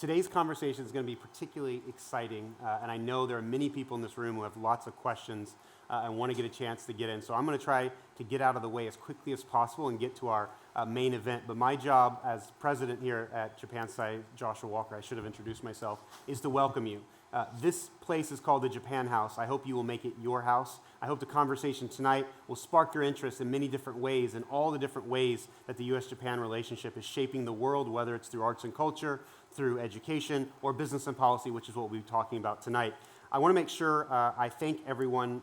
Today's conversation is going to be particularly exciting, and I know there are many people in this room who have lots of questions and want to get a chance to get in. So I'm going to try to get out of the way as quickly as possible and get to our main event. But my job as president here at Japan Society, Joshua Walker, I should have introduced myself, is to welcome you. This place is called the Japan House. I hope you will make it your house. I hope the conversation tonight will spark your interest in many different ways and all the different ways that the U.S.-Japan relationship is shaping the world, whether it's through arts and culture, through education, or business and policy, which is what we'll be talking about tonight. I want to make sure I thank everyone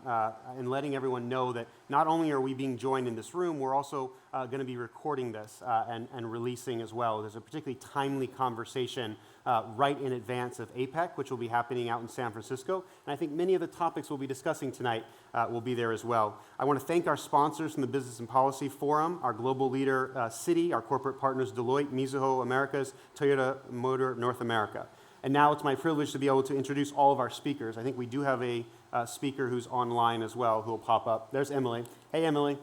in letting everyone know that not only are we being joined in this room, we're also going to be recording this and releasing as well. There's a particularly timely conversation right in advance of APEC, which will be happening out in San Francisco. And I think many of the topics we'll be discussing tonight will be there as well. I want to thank our sponsors from the Business and Policy Forum, our global leader, Citi, our corporate partners, Deloitte, Mizuho Americas, Toyota Motor North America. And now it's my privilege to be able to introduce all of our speakers. I think we do have a speaker who's online as well who will pop up. There's Emily. Hey, Emily.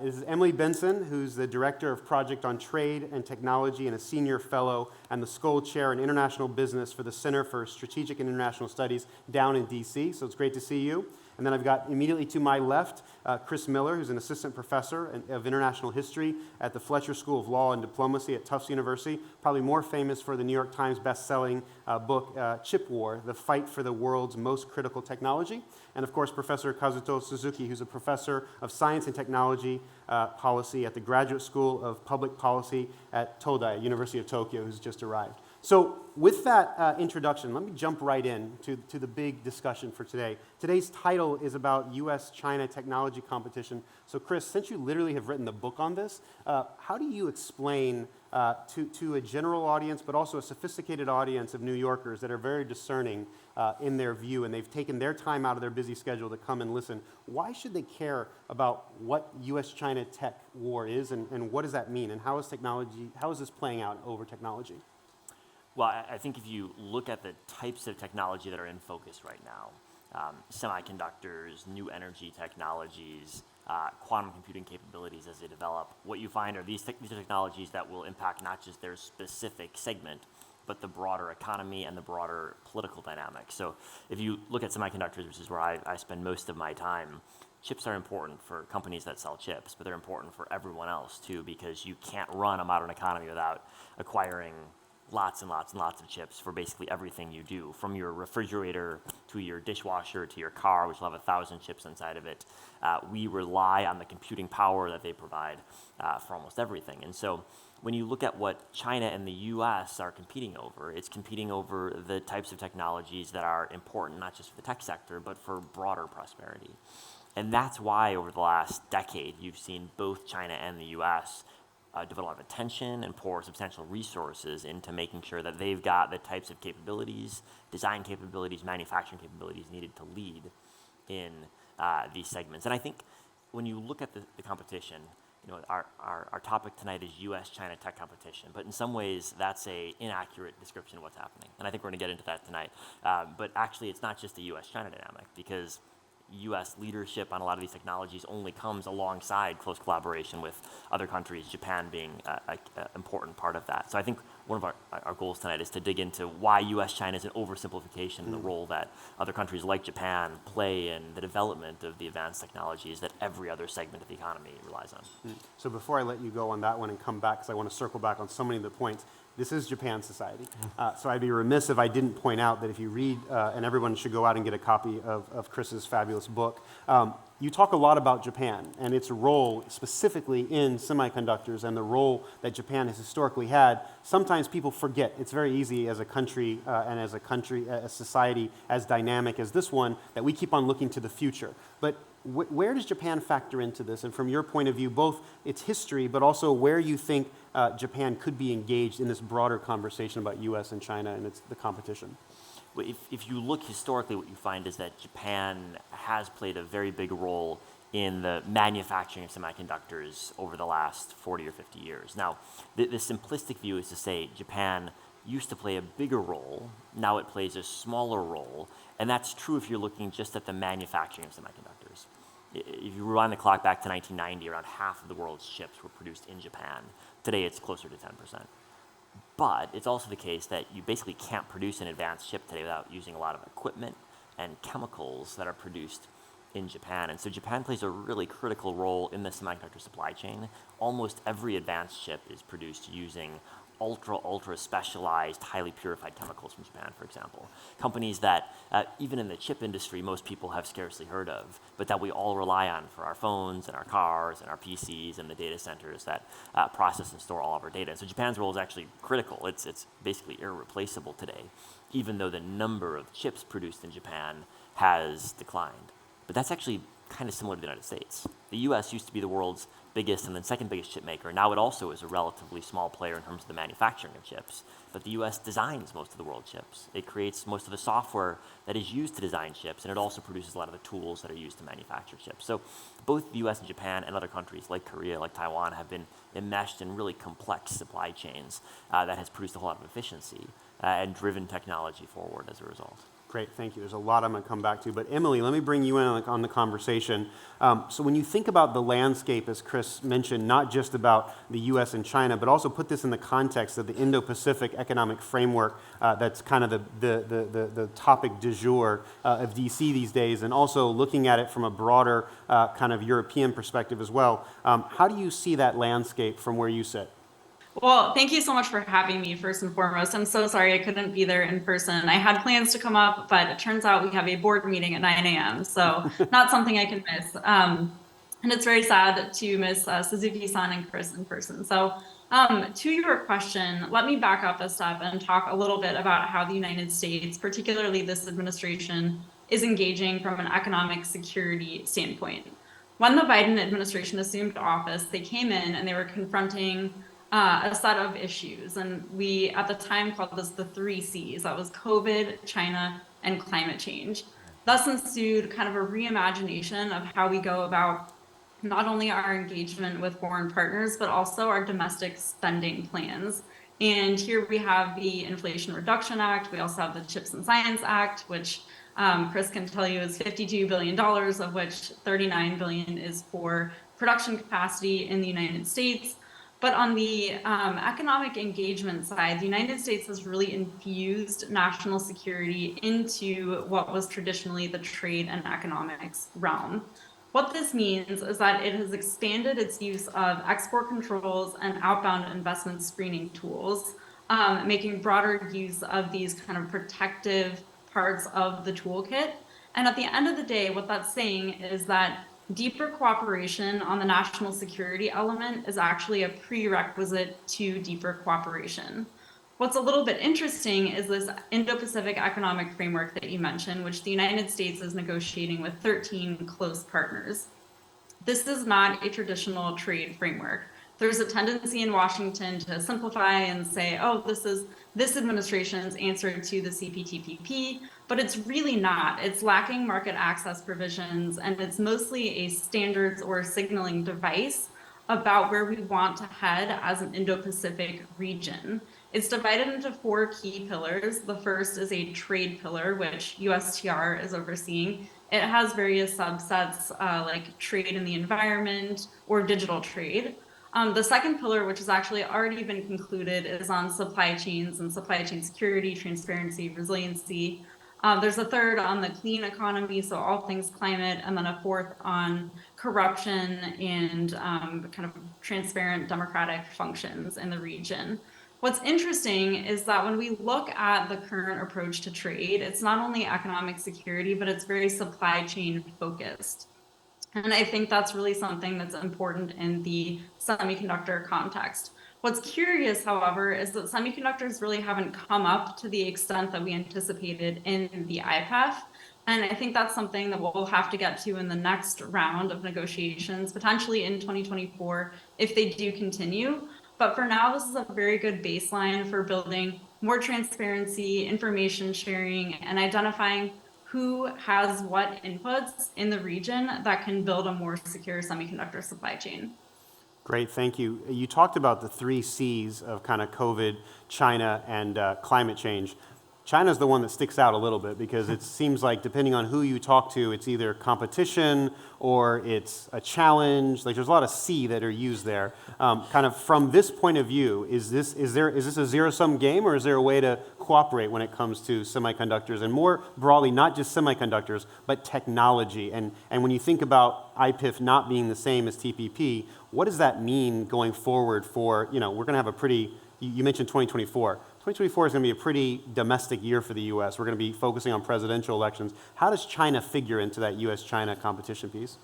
This is Emily Benson, who's the Director of Project on Trade and Technology and a Senior Fellow and the Skoll Chair in International Business for the Center for Strategic and International Studies down in D.C. So it's great to see you. And then I've got immediately to my left, Chris Miller, who's an assistant professor of international history at the Fletcher School of Law and Diplomacy at Tufts University, probably more famous for the New York Times best-selling book, Chip War, The Fight for the World's Most Critical Technology. And of course, Professor Kazuto Suzuki, who's a professor of science and technology policy at the Graduate School of Public Policy at Todai, University of Tokyo, who's just arrived. So with that introduction, let me jump right in to the big discussion for today. Today's title is about U.S. China technology competition. So Chris, since you literally have written the book on this, how do you explain to a general audience, but also a sophisticated audience of New Yorkers that are very discerning in their view, and they've taken their time out of their busy schedule to come and listen, why should they care about what U.S.-China tech war is, and what does that mean, and how is this playing out over technology? Well, I think if you look at the types of technology that are in focus right now, semiconductors, new energy technologies, quantum computing capabilities as they develop, what you find are these are technologies that will impact not just their specific segment, but the broader economy and the broader political dynamics. So if you look at semiconductors, which is where I spend most of my time, chips are important for companies that sell chips, but they're important for everyone else too, because you can't run a modern economy without acquiring lots and lots and lots of chips for basically everything you do, from your refrigerator to your dishwasher to your car, which will have 1,000 chips inside of it. We rely on the computing power that they provide for almost everything. And so when you look at what China and the U.S. are competing over, it's competing over the types of technologies that are important not just for the tech sector, but for broader prosperity. And that's why over the last decade, you've seen both China and the U.S. Devote a lot of attention and pour substantial resources into making sure that they've got the types of capabilities, design capabilities, manufacturing capabilities needed to lead in these segments. And I think when you look at the competition, you know, our topic tonight is U.S.-China tech competition, but in some ways that's an inaccurate description of what's happening. And I think we're going to get into that tonight. But actually it's not just the U.S.-China dynamic, because U.S. leadership on a lot of these technologies only comes alongside close collaboration with other countries, Japan being an important part of that. So I think one of our goals tonight is to dig into why U.S.-China is an oversimplification in the role that other countries like Japan play in the development of the advanced technologies that every other segment of the economy relies on. So before I let you go on that one and come back, because I want to circle back on so many of the points, this is Japan Society. So I'd be remiss if I didn't point out that if you read, and everyone should go out and get a copy of Chris's fabulous book, you talk a lot about Japan and its role specifically in semiconductors and the role that Japan has historically had. Sometimes people forget. It's very easy as a country and as a society as dynamic as this one that we keep on looking to the future. But where does Japan factor into this? And from your point of view, both its history, but also where you think Japan could be engaged in this broader conversation about U.S. and China and the competition? Well, if you look historically, what you find is that Japan has played a very big role in the manufacturing of semiconductors over the last 40 or 50 years. Now, the simplistic view is to say Japan used to play a bigger role, now it plays a smaller role, and that's true if you're looking just at the manufacturing of semiconductors. If you rewind the clock back to 1990, around half of the world's chips were produced in Japan. Today it's closer to 10%. But it's also the case that you basically can't produce an advanced chip today without using a lot of equipment and chemicals that are produced in Japan. And so Japan plays a really critical role in the semiconductor supply chain. Almost every advanced chip is produced using ultra specialized, highly purified chemicals from Japan, for example. Companies that, even in the chip industry, most people have scarcely heard of, but that we all rely on for our phones and our cars and our PCs and the data centers that process and store all of our data. And so Japan's role is actually critical. It's basically irreplaceable today, even though the number of chips produced in Japan has declined. But that's actually kind of similar to the United States. The US used to be the world's biggest and then second biggest chip maker. Now it also is a relatively small player in terms of the manufacturing of chips. But the US designs most of the world chips. It creates most of the software that is used to design chips, and it also produces a lot of the tools that are used to manufacture chips. So both the US and Japan and other countries like Korea, like Taiwan, have been enmeshed in really complex supply chains that has produced a whole lot of efficiency and driven technology forward as a result. Great, thank you. There's a lot I'm going to come back to. But Emily, let me bring you in on the conversation. So when you think about the landscape, as Chris mentioned, not just about the U.S. and China, but also put this in the context of the Indo-Pacific economic framework that's kind of the topic du jour of D.C. these days, and also looking at it from a broader kind of European perspective as well. How do you see that landscape from where you sit? Well, thank you so much for having me, first and foremost. I'm so sorry I couldn't be there in person. I had plans to come up, but it turns out we have a board meeting at 9 a.m., so not something I can miss. And it's very sad to miss Suzuki-san and Chris in person. So to your question, let me back up a step and talk a little bit about how the United States, particularly this administration, is engaging from an economic security standpoint. When the Biden administration assumed office, they came in and they were confronting a set of issues. And we, at the time, called this the 3Cs. That was COVID, China, and climate change. Thus ensued kind of a reimagination of how we go about not only our engagement with foreign partners, but also our domestic spending plans. And here we have the Inflation Reduction Act. We also have the Chips and Science Act, which Chris can tell you is $52 billion, of which $39 billion is for production capacity in the United States. But on the economic engagement side, the United States has really infused national security into what was traditionally the trade and economics realm. What this means is that it has expanded its use of export controls and outbound investment screening tools, making broader use of these kind of protective parts of the toolkit. And at the end of the day, what that's saying is that deeper cooperation on the national security element is actually a prerequisite to deeper cooperation. What's a little bit interesting is this Indo-Pacific economic framework that you mentioned, which the United States is negotiating with 13 close partners. This is not a traditional trade framework. There's a tendency in Washington to simplify and say, oh, this is this administration's answer to the CPTPP, but it's really not. It's lacking market access provisions, and it's mostly a standards or signaling device about where we want to head as an Indo-Pacific region. It's divided into 4 key pillars. The first is a trade pillar, which USTR is overseeing. It has various subsets like trade in the environment or digital trade. The second pillar, which has actually already been concluded, is on supply chains and supply chain security, transparency, resiliency. There's a third on the clean economy, so all things climate, and then a fourth on corruption and kind of transparent democratic functions in the region. What's interesting is that when we look at the current approach to trade, it's not only economic security, but it's very supply chain focused. And I think that's really something that's important in the semiconductor context. What's curious, however, is that semiconductors really haven't come up to the extent that we anticipated in the IPEF. And I think that's something that we'll have to get to in the next round of negotiations, potentially in 2024, if they do continue. But for now, this is a very good baseline for building more transparency, information sharing, and identifying who has what inputs in the region that can build a more secure semiconductor supply chain. Great, thank you. You talked about the 3 Cs of kind of COVID, China, and climate change. China's the one that sticks out a little bit because it seems like depending on who you talk to, it's either competition or it's a challenge. Like there's a lot of C that are used there. Kind of from this point of view, is this a zero-sum game, or is there a way to cooperate when it comes to semiconductors and more broadly, not just semiconductors, but technology? And when you think about IPIF not being the same as TPP, what does that mean going forward for, we're going to have a pretty, you mentioned 2024. 2024 is going to be a pretty domestic year for the U.S. We're going to be focusing on presidential elections. How does China figure into that U.S. China competition piece?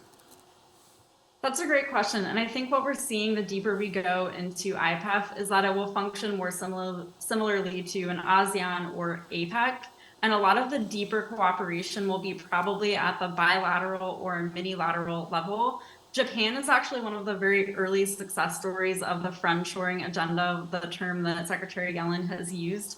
That's a great question. And I think what we're seeing the deeper we go into IPEF is that it will function more similarly to an ASEAN or APEC. And a lot of the deeper cooperation will be probably at the bilateral or minilateral level. Japan is actually one of the very early success stories of the friendshoring agenda, the term that Secretary Yellen has used.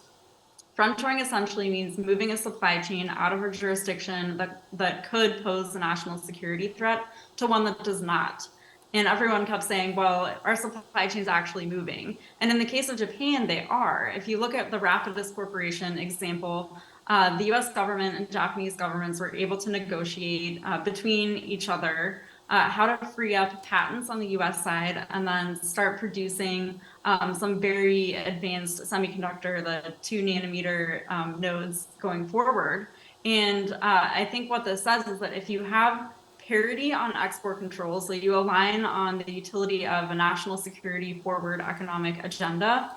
Friendshoring essentially means moving a supply chain out of a jurisdiction that could pose a national security threat to one that does not. And everyone kept saying, well, our supply chain is actually moving. And in the case of Japan, they are. If you look at the Rapidus Corporation example, the US government and Japanese governments were able to negotiate between each other how to free up patents on the US side and then start producing some very advanced semiconductor, the 2 nanometer nodes going forward. And I think what this says is that if you have parity on export controls, so you align on the utility of a national security forward economic agenda,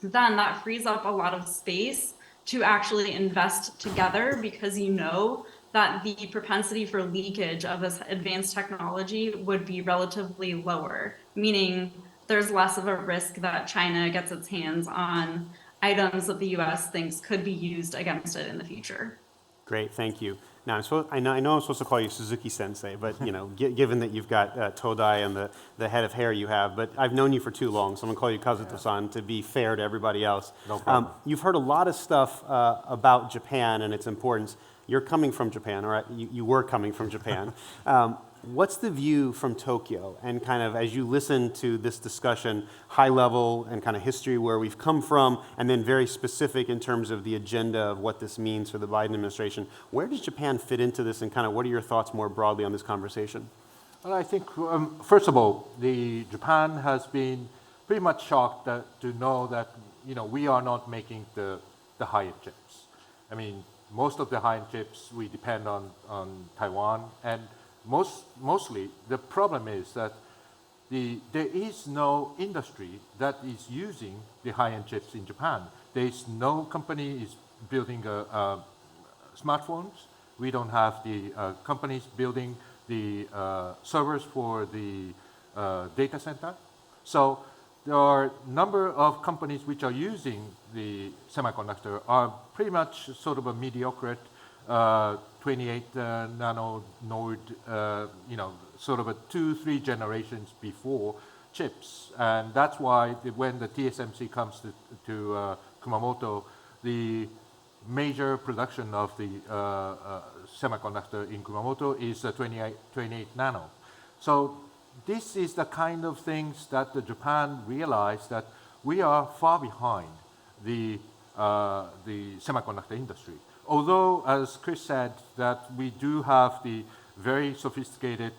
then that frees up a lot of space to actually invest together, because you know that the propensity for leakage of this advanced technology would be relatively lower, meaning there's less of a risk that China gets its hands on items that the US thinks could be used against it in the future. Great, thank you. Now, I know I'm supposed to call you Suzuki Sensei, but given that you've got Todai and the head of hair you have, but I've known you for too long, so I'm going to call you Kazuto-san to be fair to everybody else. No problem. You've heard a lot of stuff about Japan and its importance. You're coming from Japan, or you were coming from Japan. What's the view from Tokyo? And kind of as you listen to this discussion, high level and kind of history where we've come from, and then very specific in terms of the agenda of what this means for the Biden administration, where does Japan fit into this, and kind of what are your thoughts more broadly on this conversation? Well, I think, first of all, Japan has been pretty much shocked to know that we are not making the high-end chips. I mean, most of the high-end chips we depend on Taiwan, and mostly the problem is that there is no industry that is using the high-end chips in Japan. There is no company is building smartphones. We don't have the companies building the servers for the data center. So there are a number of companies which are using the semiconductor are pretty much sort of a mediocre 28 nano node, sort of a 2-3 generations before chips. And that's why when the TSMC comes to Kumamoto, the major production of the semiconductor in Kumamoto is 28 nano. So this is the kind of things that Japan realized that we are far behind the semiconductor industry. Although, as Chris said, that we do have the very sophisticated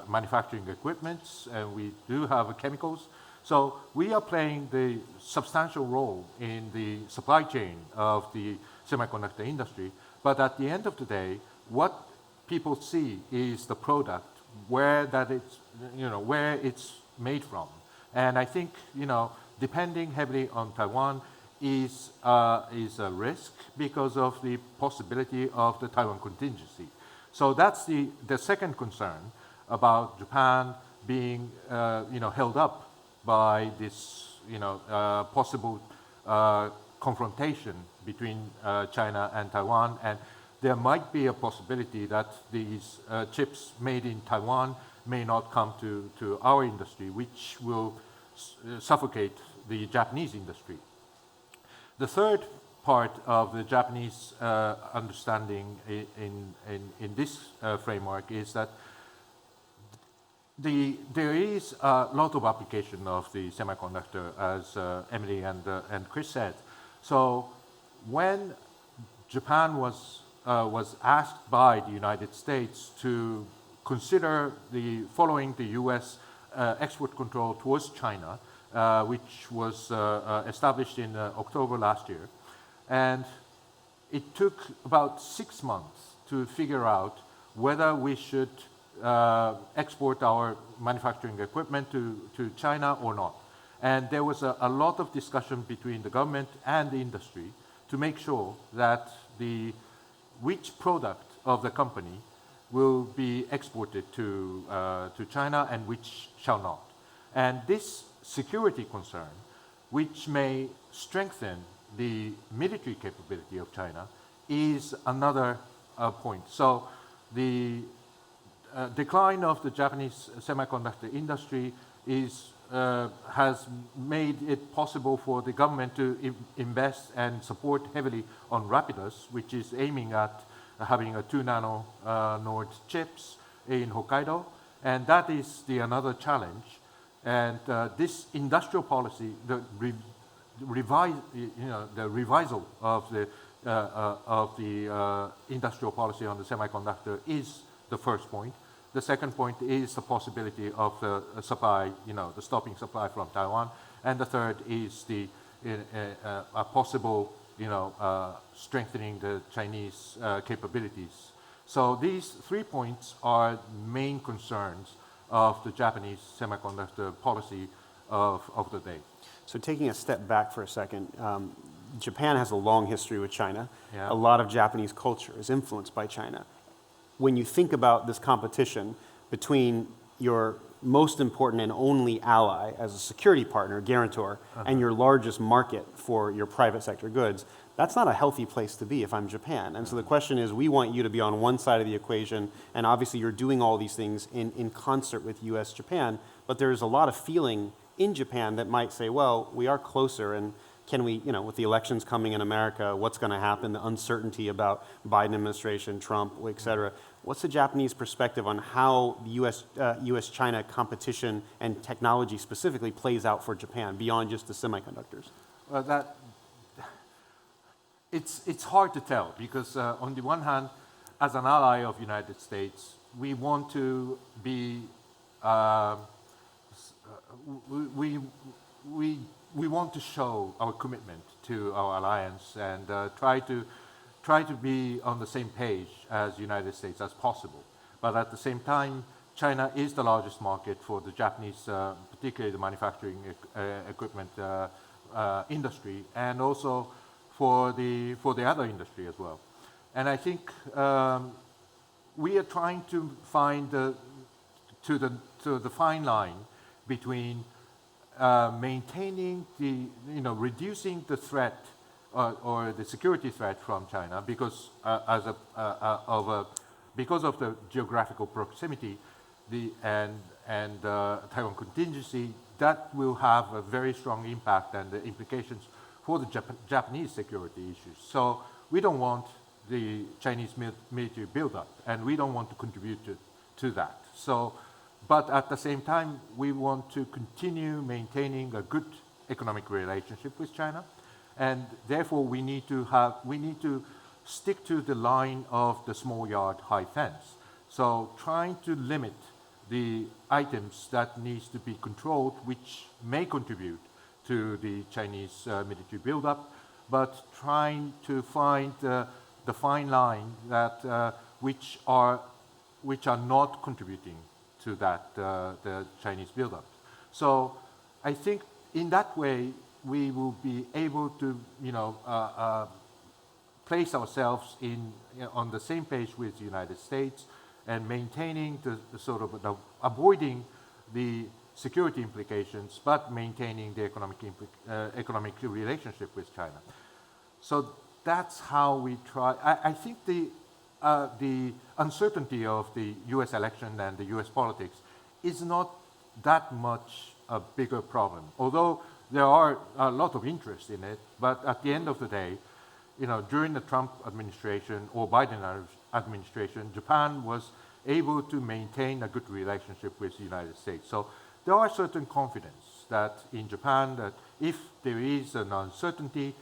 manufacturing equipments, and we do have chemicals, so we are playing the substantial role in the supply chain of the semiconductor industry. But at the end of the day, what people see is the product, where it's made from. And I think, depending heavily on Taiwan is a risk because of the possibility of the Taiwan contingency. So that's the second concern about Japan being, held up by this, possible confrontation between China and Taiwan. And there might be a possibility that these chips made in Taiwan may not come to our industry, which will suffocate the Japanese industry. The third part of the Japanese understanding in this framework is that there is a lot of application of the semiconductor, as Emily and Chris said. So when Japan was asked by the United States to consider following the U.S. Export control towards China, which was established in October last year. And it took about 6 months to figure out whether we should export our manufacturing equipment to China or not. And there was a lot of discussion between the government and the industry to make sure that which product of the company will be exported to China and which shall not. And this security concern, which may strengthen the military capability of China, is another point. So the decline of the Japanese semiconductor industry has made it possible for the government to invest and support heavily on Rapidus, which is aiming at having a 2 nano node chips in Hokkaido, and that is another challenge. And this industrial policy, the revisal of the industrial policy on the semiconductor is the first point. The second point is the possibility of the supply, the stopping supply from Taiwan. And the third is a possible, strengthening the Chinese capabilities. So these 3 points are main concerns of the Japanese semiconductor policy of the day. So taking a step back for a second, Japan has a long history with China. Yeah. A lot of Japanese culture is influenced by China. When you think about this competition between your most important and only ally as a security partner, guarantor, and your largest market for your private sector goods, that's not a healthy place to be if I'm Japan. And so the question is, we want you to be on one side of the equation, and obviously you're doing all these things in concert with U.S. Japan, but there's a lot of feeling in Japan that might say, well, we are closer, and can we, with the elections coming in America, what's going to happen, the uncertainty about Biden administration, Trump, et cetera. What's the Japanese perspective on how the U.S.-China competition and technology specifically plays out for Japan beyond just the semiconductors? Well, it's hard to tell because on the one hand, as an ally of the United States, we want to be we want to show our commitment to our alliance and try to be on the same page as the United States as possible. But at the same time, China is the largest market for the Japanese, particularly the manufacturing equipment industry, and also for the other industry as well. And I think we are trying to find the fine line between maintaining reducing the threat or the security threat from China because because of the geographical proximity, and Taiwan contingency, that will have a very strong impact and the implications for the Japanese security issues. So we don't want the Chinese military buildup, and we don't want to contribute to that. So, but at the same time, we want to continue maintaining a good economic relationship with China, and therefore we need to stick to the line of the small yard, high fence. So trying to limit the items that needs to be controlled, which may contribute to the Chinese military buildup, but trying to find the fine line that which are not contributing to that the Chinese buildup. So I think in that way we will be able to place ourselves on the same page with the United States and maintaining the sort of avoiding the security implications, but maintaining the economic relationship with China. So that's how we try. I think the uncertainty of the U.S. election and the U.S. politics is not that much a bigger problem, although there are a lot of interest in it. But at the end of the day, during the Trump administration or Biden administration, Japan was able to maintain a good relationship with the United States. So there are certain confidence that in Japan that if there is an uncertainty,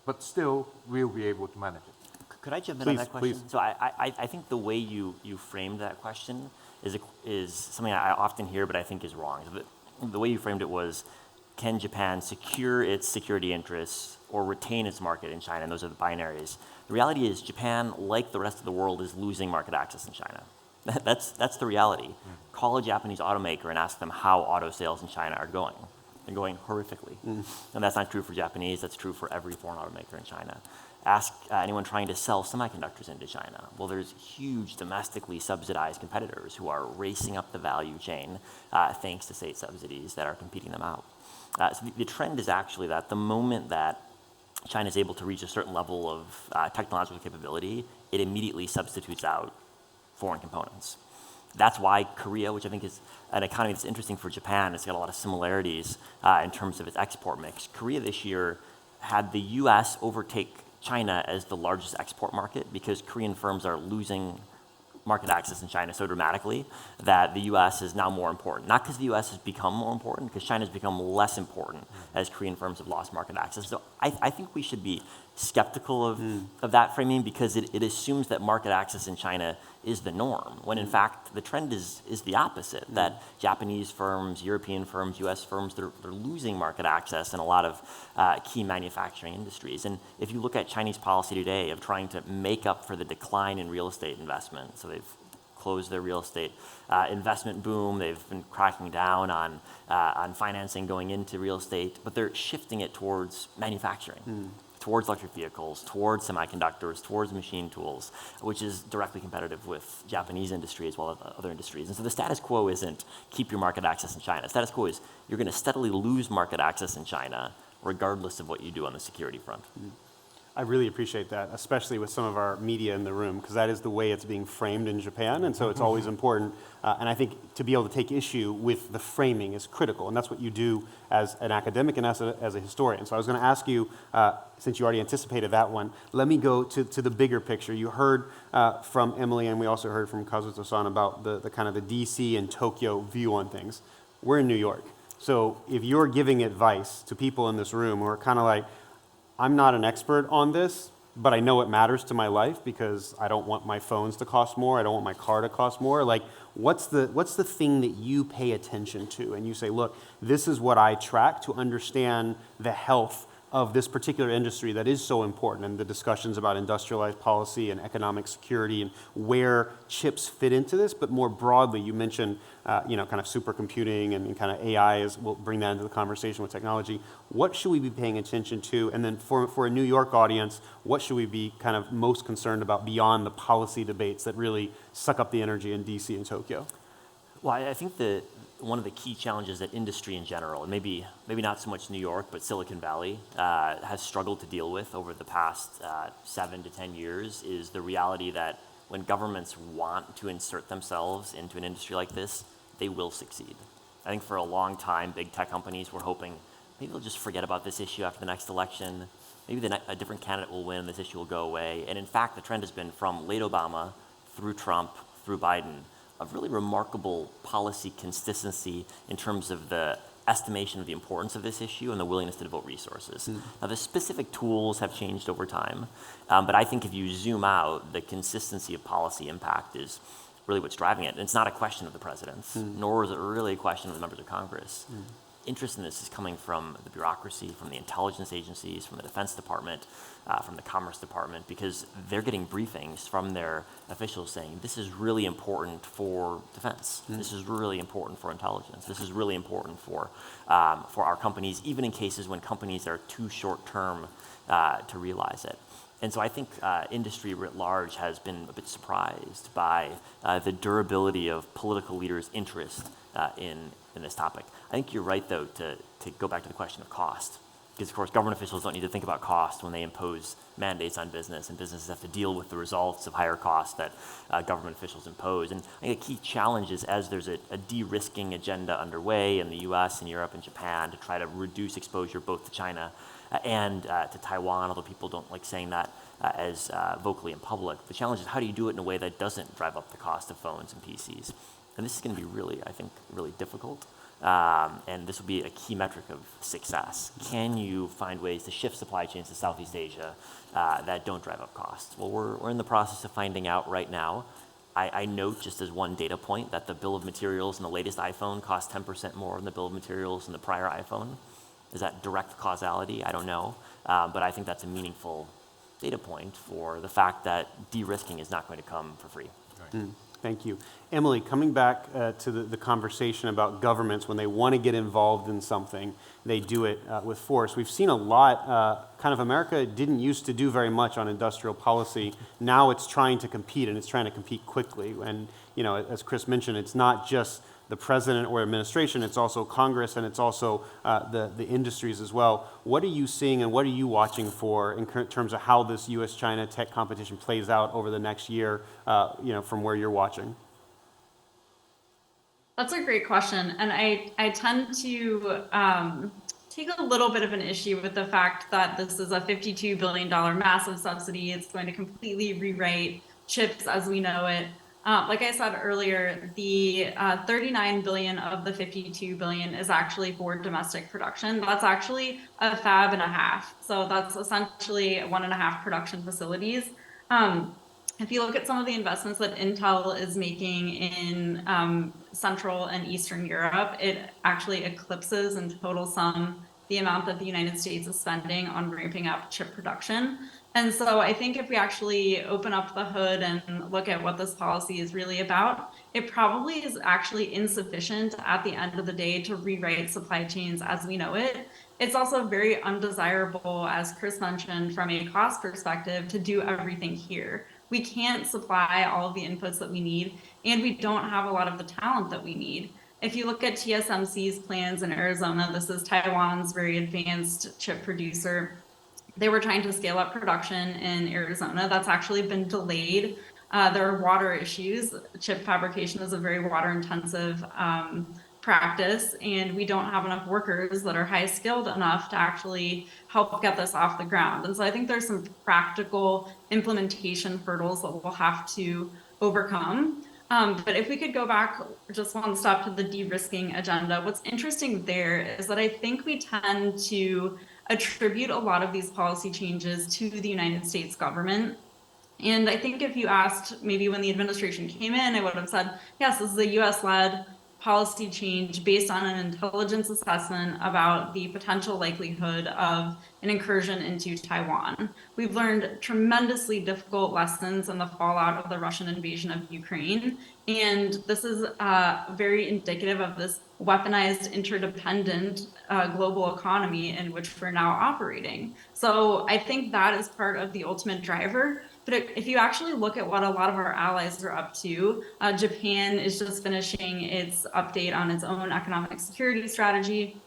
but still we'll be able to manage it. Could I jump in on Please, that question? please. So I think the way you framed that question is something I often hear, but I think is wrong. The way you framed it was, can Japan secure its security interests or retain its market in China? And those are the binaries. The reality is Japan, like the rest of the world, is losing market access in China. That's the reality. Call a Japanese automaker and ask them how auto sales in China are going. They're going horrifically. And that's not true for Japanese, that's true for every foreign automaker in China. Ask anyone trying to sell semiconductors into China. Well, there's huge domestically subsidized competitors who are racing up the value chain thanks to state subsidies that are competing them out. So the trend is actually that the moment that China is able to reach a certain level of technological capability, it immediately substitutes out foreign components. That's why Korea, which I think is an economy that's interesting for Japan, it's got a lot of similarities in terms of its export mix. Korea this year had the U.S. overtake China as the largest export market because Korean firms are losing market access in China so dramatically that the U.S. is now more important. Not because the U.S. has become more important, because China has become less important as Korean firms have lost market access. So I think we should be skeptical of that framing because it assumes that market access in China is the norm, when in fact the trend is the opposite, that Japanese firms, European firms, US firms, they're losing market access in a lot of key manufacturing industries. And if you look at Chinese policy today of trying to make up for the decline in real estate investment, so they've closed their real estate investment boom, they've been cracking down on financing going into real estate, but they're shifting it towards manufacturing. Towards electric vehicles, towards semiconductors, towards machine tools, which is directly competitive with Japanese industry as well as other industries. And so the status quo isn't keep your market access in China. The status quo is you're going to steadily lose market access in China regardless of what you do on the security front. I really appreciate that, especially with some of our media in the room, because that is the way it's being framed in Japan, and so it's always important. And I think to be able to take issue with the framing is critical, and that's what you do as an academic and as a historian. So I was going to ask you, since you already anticipated that one, let me go to the bigger picture. You heard from Emily, and we also heard from Kazuto-san about the kind of the DC and Tokyo view on things. We're in New York, so if you're giving advice to people in this room who are kind of like, I'm not an expert on this, but I know it matters to my life because I don't want my phones to cost more, I don't want my car to cost more. Like, what's the thing that you pay attention to? And you say, look, this is what I track to understand the health of this particular industry that is so important, and the discussions about industrialized policy and economic security and where chips fit into this. But more broadly, you mentioned kind of supercomputing and kind of AI we'll bring that into the conversation with technology. What should we be paying attention to? And then for a New York audience, what should we be kind of most concerned about beyond the policy debates that really suck up the energy in DC and Tokyo? Well, I think one of the key challenges that industry in general, and maybe not so much New York, but Silicon Valley, has struggled to deal with over the past 7 to 10 years is the reality that when governments want to insert themselves into an industry like this, they will succeed. I think for a long time, big tech companies were hoping maybe they'll just forget about this issue after the next election. Maybe a different candidate will win, this issue will go away. And in fact, the trend has been from late Obama through Trump, through Biden, of really remarkable policy consistency in terms of the estimation of the importance of this issue and the willingness to devote resources. Now, the specific tools have changed over time, but I think if you zoom out, the consistency of policy impact is really what's driving it. And it's not a question of the presidents, nor is it really a question of the members of Congress. Interest in this is coming from the bureaucracy, from the intelligence agencies, from the Defense Department, from the Commerce Department, because they're getting briefings from their officials saying, this is really important for defense. This is really important for intelligence. This is really important for our companies, even in cases when companies are too short-term to realize it. And so I think industry writ large has been a bit surprised by the durability of political leaders' interest in this topic. I think you're right, though, to go back to the question of cost. Because, of course, government officials don't need to think about cost when they impose mandates on business, and businesses have to deal with the results of higher costs that government officials impose. And I think a key challenge is as there's a de-risking agenda underway in the US and Europe and Japan to try to reduce exposure both to China and to Taiwan, although people don't like saying that as vocally in public. The challenge is how do you do it in a way that doesn't drive up the cost of phones and PCs? And this is going to be really, I think, really difficult. and this will be a key metric of success. Can you find ways to shift supply chains to Southeast Asia that don't drive up costs? Well, we're in the process of finding out right now. I note, just as one data point, that the bill of materials in the latest iPhone costs 10% more than the bill of materials in the prior iPhone. Is that direct causality? I don't know. But I think that's a meaningful data point for the fact that de-risking is not going to come for free. Thank you. Emily, coming back to the conversation about governments, when they want to get involved in something, they do it with force. We've seen a lot, kind of America didn't used to do very much on industrial policy. Now it's trying to compete, and it's trying to compete quickly. And, you know, as Chris mentioned, it's not just the president or administration, it's also Congress, and it's also the industries as well. What are you seeing and what are you watching for in terms of how this U.S. China tech competition plays out over the next year, you know, from where you're watching? That's a great question. And I tend to take a little bit of an issue with the fact that this is a $52 billion massive subsidy. It's going to completely rewrite chips as we know it. Like I said earlier, the 39 billion of the 52 billion is actually for domestic production. That's actually a fab and a half. So that's essentially 1.5 production facilities. If you look at some of the investments that Intel is making in Central and Eastern Europe, it actually eclipses in total sum the amount that the United States is spending on ramping up chip production. And so I think if we actually open up the hood and look at what this policy is really about, it probably is actually insufficient at the end of the day to rewrite supply chains as we know it. It's also very undesirable, as Chris mentioned, from a cost perspective, to do everything here. We can't supply all of the inputs that we need, and we don't have a lot of the talent that we need. If you look at TSMC's plans in Arizona, this is Taiwan's very advanced chip producer. They were trying to scale up production in Arizona. That's actually been delayed. There are water issues. Chip fabrication is a very water-intensive practice, and we don't have enough workers that are high-skilled enough to actually help get this off the ground. And so I think there's some practical implementation hurdles that we'll have to overcome. But if we could go back just one step to the de-risking agenda, what's interesting there is that I think we tend to attribute a lot of these policy changes to the United States government. And I think if you asked maybe when the administration came in, I would have said, yes, this is a US-led policy change based on an intelligence assessment about the potential likelihood of an incursion into Taiwan. We've learned tremendously difficult lessons in the fallout of the Russian invasion of Ukraine. And this is very indicative of this weaponized, interdependent global economy in which we're now operating. So I think that is part of the ultimate driver. But if you actually look at what a lot of our allies are up to, Japan is just finishing its update on its own economic security strategy.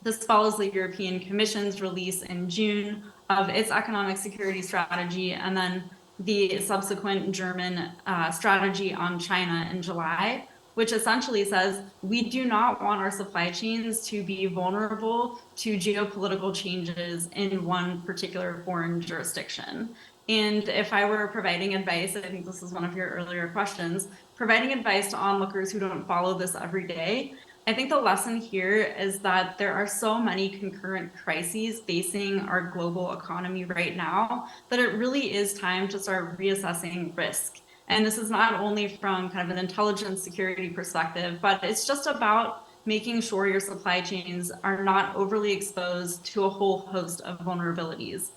This follows the European Commission's release in June of its economic security strategy, and then the subsequent German strategy on China in July, which essentially says we do not want our supply chains to be vulnerable to geopolitical changes in one particular foreign jurisdiction. And if I were providing advice, I think this is one of your earlier questions, providing advice to onlookers who don't follow this every day, I think the lesson here is that there are so many concurrent crises facing our global economy right now that it really is time to start reassessing risk. And this is not only from kind of an intelligence security perspective, but it's just about making sure your supply chains are not overly exposed to a whole host of vulnerabilities.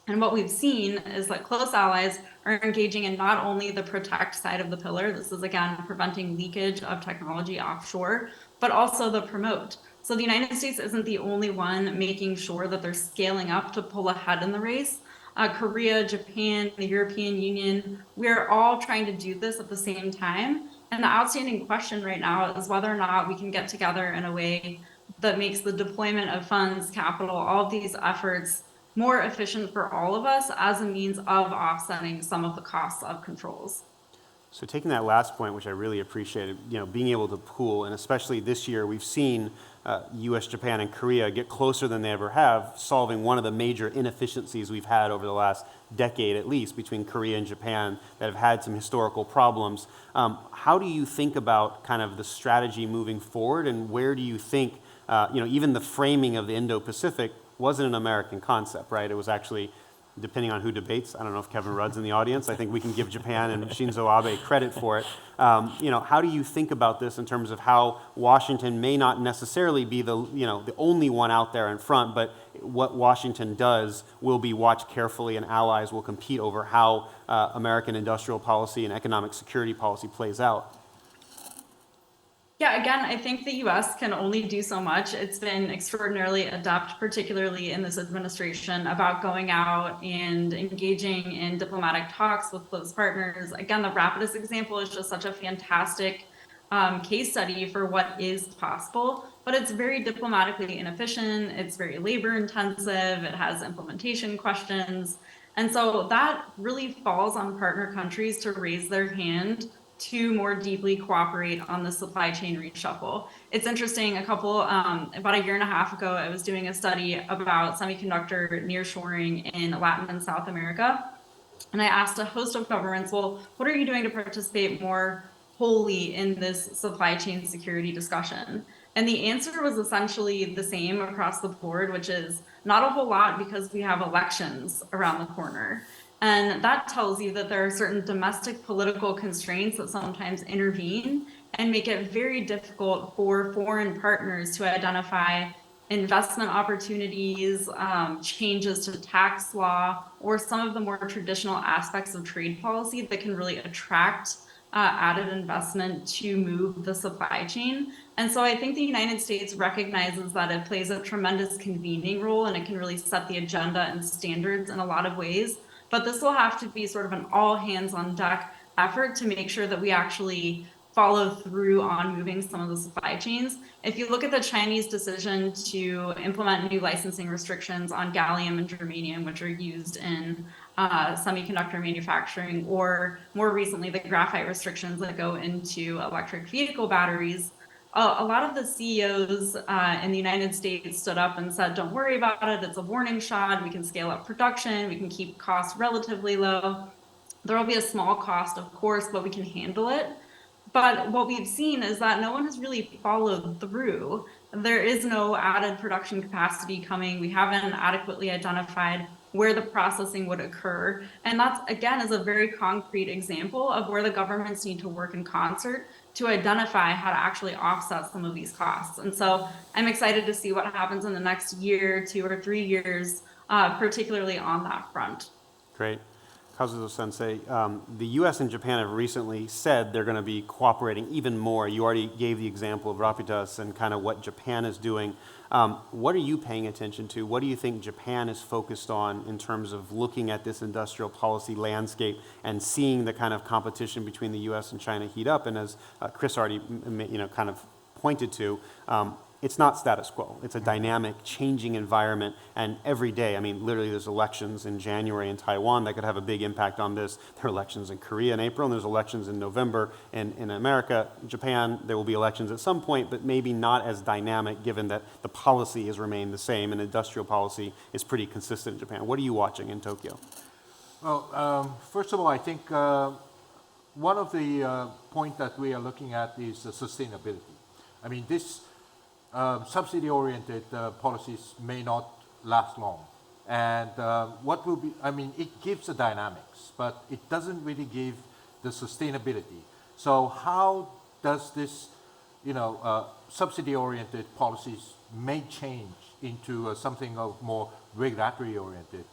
And what we've seen is that close allies are engaging in not only the protect side of the pillar, this is again preventing leakage of technology offshore, but also the promote. So the United States isn't the only one making sure that they're scaling up to pull ahead in the race. Korea, Japan, the European Union, we're all trying to do this at the same time. And the outstanding question right now is whether or not we can get together in a way that makes the deployment of funds, capital, all of these efforts more efficient for all of us as a means of offsetting some of the costs of controls. So taking that last point, which I really appreciated, being able to pool, and especially this year, we've seen U.S., Japan, and Korea get closer than they ever have, solving one of the major inefficiencies we've had over the last decade, at least, between Korea and Japan that have had some historical problems. How do you think about kind of the strategy moving forward, and where do you think, even the framing of the Indo-Pacific wasn't an American concept, right? It was actually, depending on who debates, I don't know if Kevin Rudd's in the audience, I think we can give Japan and Shinzo Abe credit for it. How do you think about this in terms of how Washington may not necessarily be the only one out there in front, but what Washington does will be watched carefully, and allies will compete over how American industrial policy and economic security policy plays out? Yeah, again, I think the US can only do so much. It's been extraordinarily adept, particularly in this administration, about going out and engaging in diplomatic talks with close partners. Again, the Rapidus example is just such a fantastic case study for what is possible, but it's very diplomatically inefficient. It's very labor intensive. It has implementation questions. And so that really falls on partner countries to raise their hand to more deeply cooperate on the supply chain reshuffle. It's interesting, about a year and a half ago, I was doing a study about semiconductor nearshoring in Latin and South America. And I asked a host of governments, well, what are you doing to participate more wholly in this supply chain security discussion? And the answer was essentially the same across the board, which is not a whole lot, because we have elections around the corner. And that tells you that there are certain domestic political constraints that sometimes intervene and make it very difficult for foreign partners to identify investment opportunities, changes to tax law, or some of the more traditional aspects of trade policy that can really attract added investment to move the supply chain. And so I think the United States recognizes that it plays a tremendous convening role, and it can really set the agenda and standards in a lot of ways. But this will have to be sort of an all hands on deck effort to make sure that we actually follow through on moving some of the supply chains. If you look at the Chinese decision to implement new licensing restrictions on gallium and germanium, which are used in semiconductor manufacturing, or more recently, the graphite restrictions that go into electric vehicle batteries, a lot of the CEOs in the United States stood up and said, don't worry about it. It's a warning shot. We can scale up production. We can keep costs relatively low. There will be a small cost, of course, but we can handle it. But what we've seen is that no one has really followed through. There is no added production capacity coming. We haven't adequately identified where the processing would occur. And that's, again, is a very concrete example of where the governments need to work in concert to identify how to actually offset some of these costs. And so I'm excited to see what happens in the next year, 2 or 3 years, particularly on that front. Great. Kazuzo-sensei, the U.S. and Japan have recently said they're going to be cooperating even more. You already gave the example of Rapidus and kind of what Japan is doing. What are you paying attention to? What do you think Japan is focused on in terms of looking at this industrial policy landscape and seeing the kind of competition between the U.S. and China heat up? And as Chris already kind of pointed to, it's not status quo. It's a dynamic, changing environment, and every day, I mean, literally there's elections in January in Taiwan that could have a big impact on this. There are elections in Korea in April, and there's elections in November in America. Japan, there will be elections at some point, but maybe not as dynamic, given that the policy has remained the same, and industrial policy is pretty consistent in Japan. What are you watching in Tokyo? Well, first of all, I think one of the points that we are looking at is sustainability. I mean, this subsidy-oriented policies may not last long. And what will be, I mean, it gives the dynamics, but it doesn't really give the sustainability. So how does this, subsidy-oriented policies may change into something of more regulatory-oriented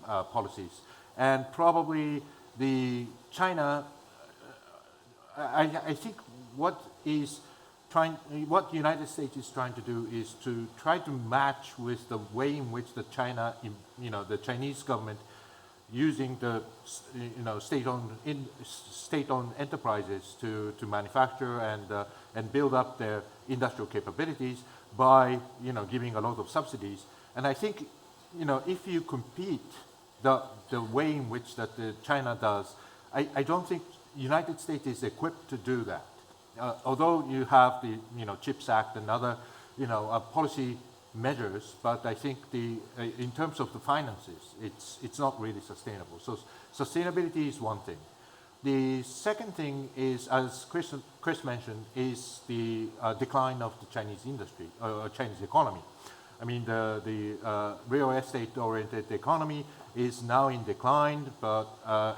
policies? And probably the China, I think what the United States is trying to do is to try to match with the way in which the Chinese government, using the state-owned enterprises to manufacture and build up their industrial capabilities by giving a lot of subsidies. And I think if you compete the way in which that China does, I don't think United States is equipped to do that. Although you have the CHIPS Act and other policy measures, but I think in terms of the finances, it's not really sustainable. So sustainability is one thing. The second thing is, as Chris mentioned, is the decline of the Chinese industry, Chinese economy. I mean, the real estate-oriented economy is now in decline, but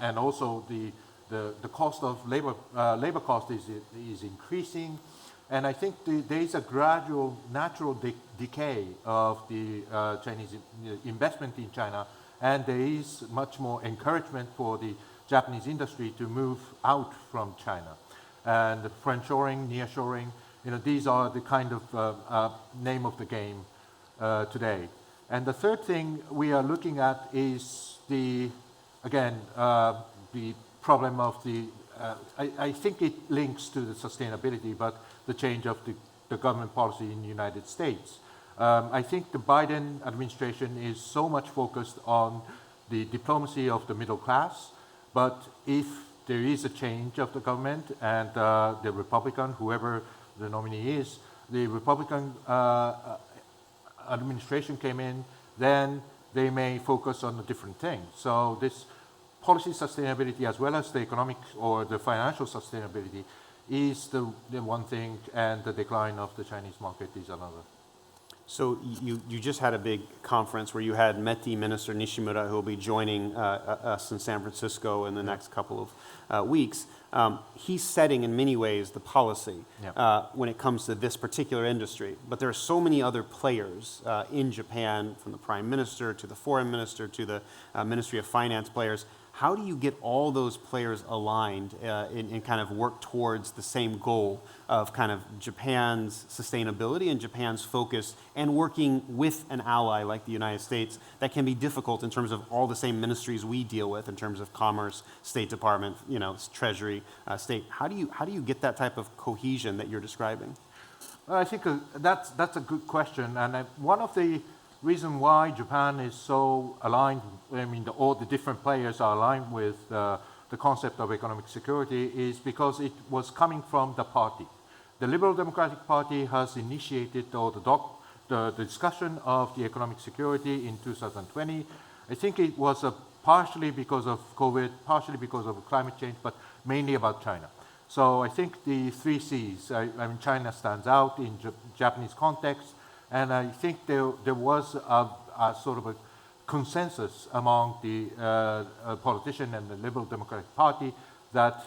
and also the cost of labor cost is increasing, and I think there is a gradual natural decay of the Chinese investment in China, and there is much more encouragement for the Japanese industry to move out from China, and friendshoring, nearshoring, these are the kind of name of the game today. And the third thing we are looking at is the problem of I think it links to the sustainability, but the change of the government policy in the United States. I think the Biden administration is so much focused on the diplomacy of the middle class, but if there is a change of the government and the Republican, whoever the nominee is, the Republican administration came in, then they may focus on a different thing. So this policy sustainability as well as the economic or the financial sustainability is the one thing, and the decline of the Chinese market is another. So you just had a big conference where you had METI Minister Nishimura, who will be joining us in San Francisco in the next couple of weeks. He's setting in many ways the policy when it comes to this particular industry. But there are so many other players in Japan, from the Prime Minister to the Foreign Minister to the Ministry of Finance players. How do you get all those players aligned and kind of work towards the same goal of kind of Japan's sustainability and Japan's focus, and working with an ally like the United States that can be difficult in terms of all the same ministries we deal with in terms of Commerce, State Department, Treasury, State. How do you get that type of cohesion that you're describing? Well, I think that's a good question, and one of the reason why Japan is so aligned, I mean, all the different players are aligned with the concept of economic security, is because it was coming from the party. The Liberal Democratic Party has initiated the discussion of the economic security in 2020. I think it was partially because of COVID, partially because of climate change, but mainly about China. So I think the 3 C's, I mean, China stands out in Japanese context. And I think there was a sort of a consensus among the politicians and the Liberal Democratic Party that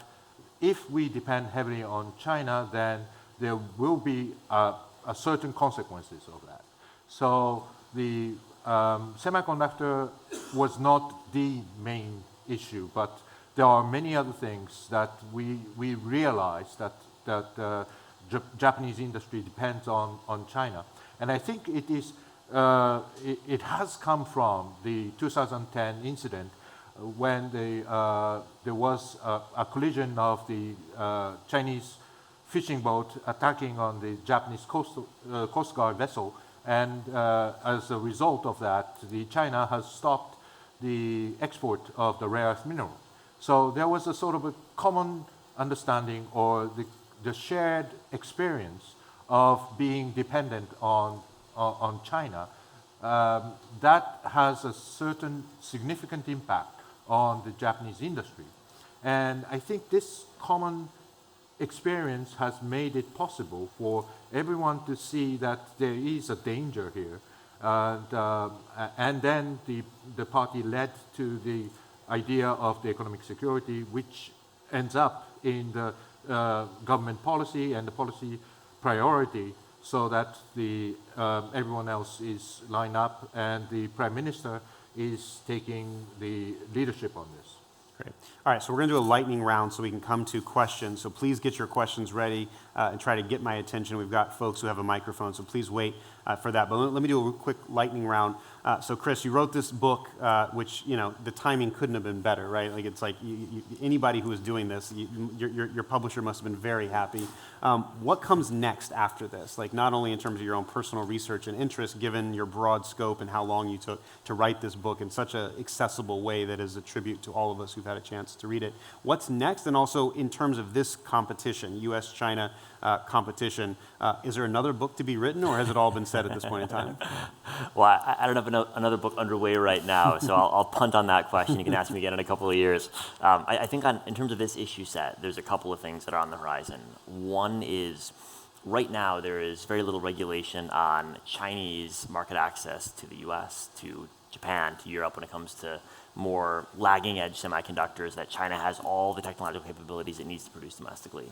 if we depend heavily on China, then there will be a certain consequences of that. So the semiconductor was not the main issue, but there are many other things that we realize that Japanese industry depends on China. And I think it has come from the 2010 incident when there was a collision of the Chinese fishing boat attacking on the Japanese Coast Guard vessel. And as a result of that, China has stopped the export of the rare earth mineral. So there was a sort of a common understanding, or the shared experience of being dependent on China. That has a certain significant impact on the Japanese industry. And I think this common experience has made it possible for everyone to see that there is a danger here. And then the party led to the idea of the economic security, which ends up in the government policy and the policy priority, so that everyone else is lined up and the Prime Minister is taking the leadership on this. Great. All right, so we're going to do a lightning round so we can come to questions. So please get your questions ready. and try to get my attention. We've got folks who have a microphone, so please wait for that. But let me do a quick lightning round. So Chris, you wrote this book, which, you know, the timing couldn't have been better, right? Like, it's like anybody who is doing this, your publisher must have been very happy. What comes next after this? Like, not only in terms of your own personal research and interest, given your broad scope and how long you took to write this book in such an accessible way that is a tribute to all of us who've had a chance to read it. What's next? And also in terms of this competition, U.S. China competition, is there another book to be written, or has it all been said at this point in time? Well, I don't have another book underway right now, so I'll punt on that question. You can ask me again in a couple of years. I think in terms of this issue set, there's a couple of things that are on the horizon. One is, right now there is very little regulation on Chinese market access to the US, to Japan, to Europe when it comes to more lagging edge semiconductors that China has all the technological capabilities it needs to produce domestically.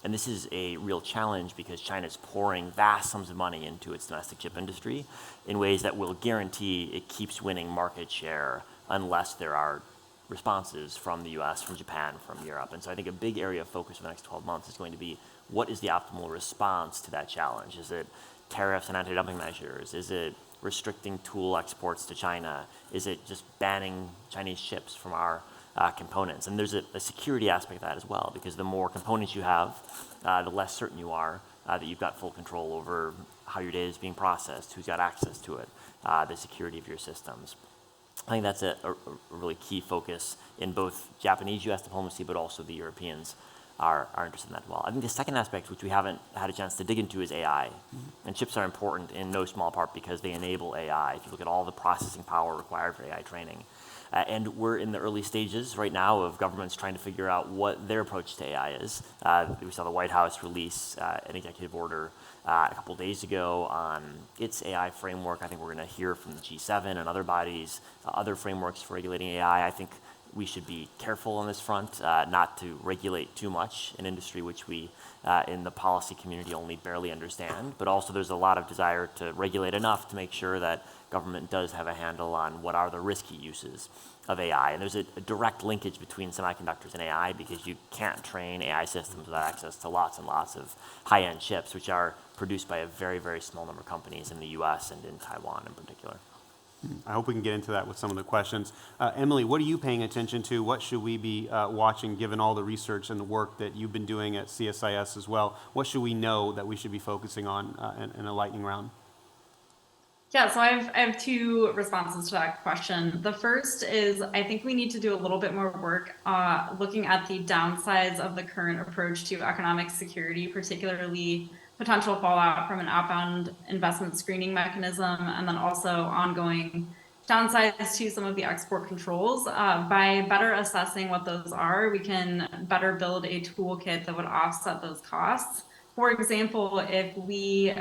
And this is a real challenge because China is pouring vast sums of money into its domestic chip industry in ways that will guarantee it keeps winning market share unless there are responses from the US, from Japan, from Europe. And so I think a big area of focus for the next 12 months is going to be, what is the optimal response to that challenge? Is it tariffs and anti-dumping measures? Is it restricting tool exports to China? Is it just banning Chinese chips from our components? And there's a security aspect of that as well, because the more components you have, the less certain you are that you've got full control over how your data is being processed, who's got access to it, the security of your systems. I think that's a really key focus in both Japanese-US diplomacy, but also the Europeans are interested in that as well. I think the second aspect, which we haven't had a chance to dig into, is AI. And chips are important in no small part because they enable AI. If you look at all the processing power required for AI training. And we're in the early stages right now of governments trying to figure out what their approach to AI is. We saw the White House release an executive order a couple of days ago on its AI framework. I think we're going to hear from the G7 and other bodies, other frameworks for regulating AI. I think we should be careful on this front, not to regulate too much an industry which we in the policy community only barely understand, but also there's a lot of desire to regulate enough to make sure that government does have a handle on what are the risky uses of AI. And there's a direct linkage between semiconductors and AI, because you can't train AI systems without access to lots and lots of high-end chips, which are produced by a very, very small number of companies in the US and in Taiwan in particular. I hope we can get into that with some of the questions. Emily, what are you paying attention to? What should we be watching, given all the research and the work that you've been doing at CSIS as well? What should we know that we should be focusing on in a lightning round? Yeah, so I have two responses to that question. The first is, I think we need to do a little bit more work looking at the downsides of the current approach to economic security, particularly potential fallout from an outbound investment screening mechanism, and then also ongoing downsides to some of the export controls. By better assessing what those are, we can better build a toolkit that would offset those costs. For example, if we